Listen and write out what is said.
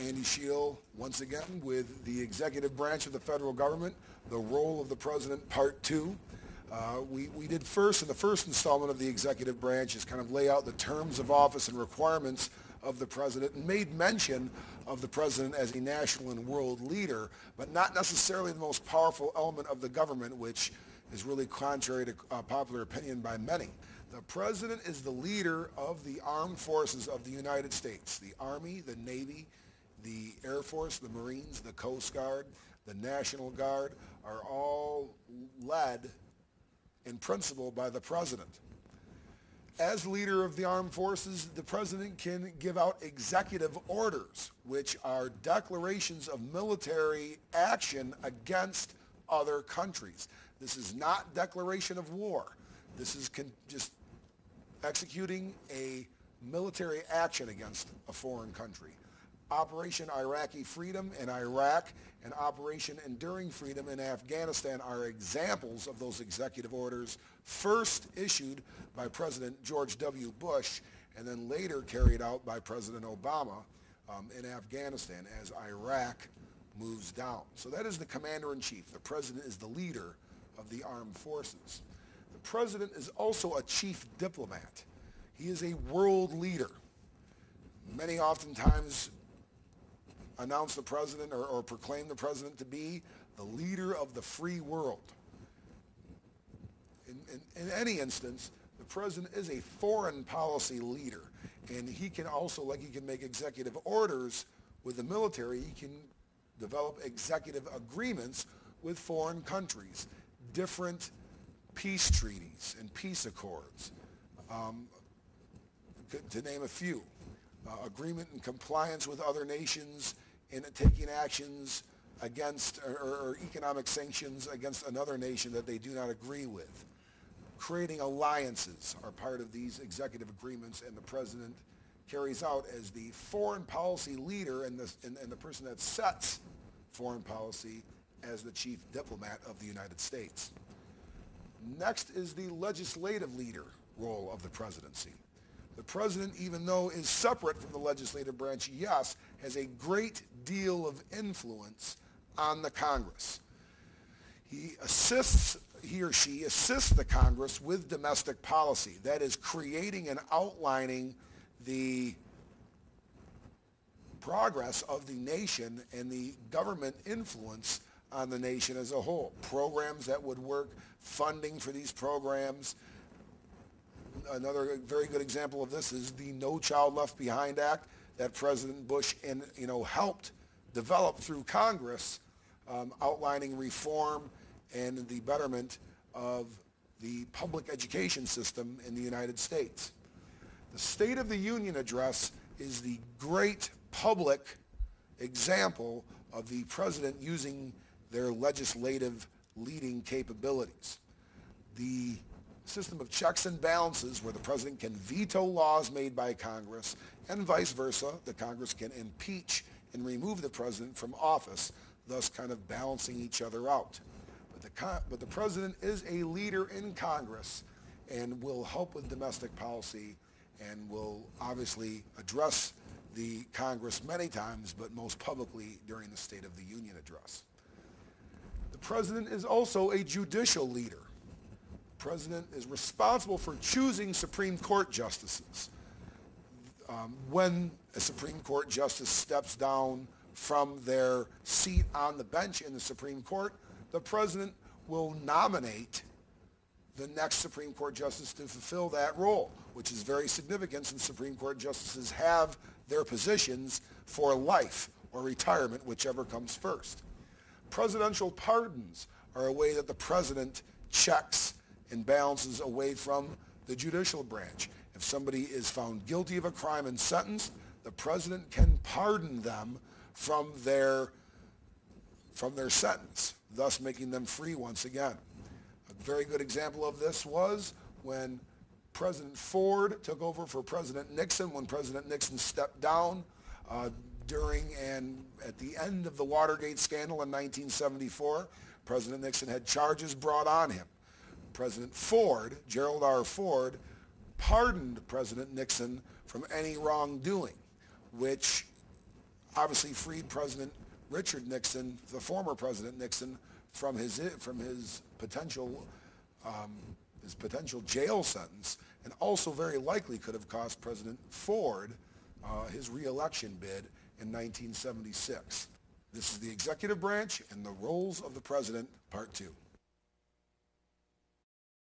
Andy Scheel, once again, with the executive branch of the federal government, the role of the president, part two. We did first, in the first installment of the executive branch, is kind of lay out the terms of office and requirements of the president, and made mention of the president as a national and world leader, but not necessarily the most powerful element of the government, which is really contrary to popular opinion by many. The president is the leader of the armed forces of the United States, the Army, the Navy, the Air Force, the Marines, the Coast Guard, the National Guard are all led in principle by the president. As leader of the armed forces, the president can give out executive orders, which are declarations of military action against other countries. This is not declaration of war. This is just executing a military action against a foreign country. Operation Iraqi Freedom in Iraq and Operation Enduring Freedom in Afghanistan are examples of those executive orders first issued by President George W. Bush and then later carried out by President Obama in Afghanistan as Iraq moves down. So that is the commander-in-chief. The president is the leader of the armed forces. The president is also a chief diplomat. He is a world leader. Many oftentimes announce the president or proclaim the president to be the leader of the free world. In any instance, the president is a foreign policy leader, and he can also, like he can make executive orders with the military, he can develop executive agreements with foreign countries, different peace treaties and peace accords, to name a few. Agreement and compliance with other nations in taking actions against or economic sanctions against another nation that they do not agree with. Creating alliances are part of these executive agreements, and the president carries out as the foreign policy leader and the person that sets foreign policy as the chief diplomat of the United States. Next is the legislative leader role of the presidency. The president, even though is separate from the legislative branch, yes, has a great deal of influence on the Congress. He or she assists the Congress with domestic policy. That is creating and outlining the progress of the nation and the government influence on the nation as a whole. Programs that would work, funding for these programs. Another very good example of this is the No Child Left Behind Act that President Bush helped develop through Congress, outlining reform and the betterment of the public education system in the United States. The State of the Union address is the great public example of the president using their legislative leading capabilities. The system of checks and balances where the president can veto laws made by Congress and vice versa. The Congress can impeach and remove the president from office, thus kind of balancing each other out. But the president is a leader in Congress and will help with domestic policy and will obviously address the Congress many times, but most publicly during the State of the Union address. The president is also a judicial leader. The president is responsible for choosing Supreme Court justices. When a Supreme Court justice steps down from their seat on the bench in the Supreme Court, the president will nominate the next Supreme Court justice to fulfill that role, which is very significant since Supreme Court justices have their positions for life or retirement, whichever comes first. Presidential pardons are a way that the president checks and balances away from the judicial branch. If somebody is found guilty of a crime and sentenced, the president can pardon them from their sentence, thus making them free once again. A very good example of this was when President Ford took over for President Nixon, when President Nixon stepped down during and at the end of the Watergate scandal in 1974. President Nixon had charges brought on him. President Ford, Gerald R. Ford, pardoned President Nixon from any wrongdoing, which obviously freed President Richard Nixon, the former President Nixon, from his potential jail sentence, and also very likely could have cost President Ford his re-election bid in 1976. This is the executive branch and the roles of the president, part 2.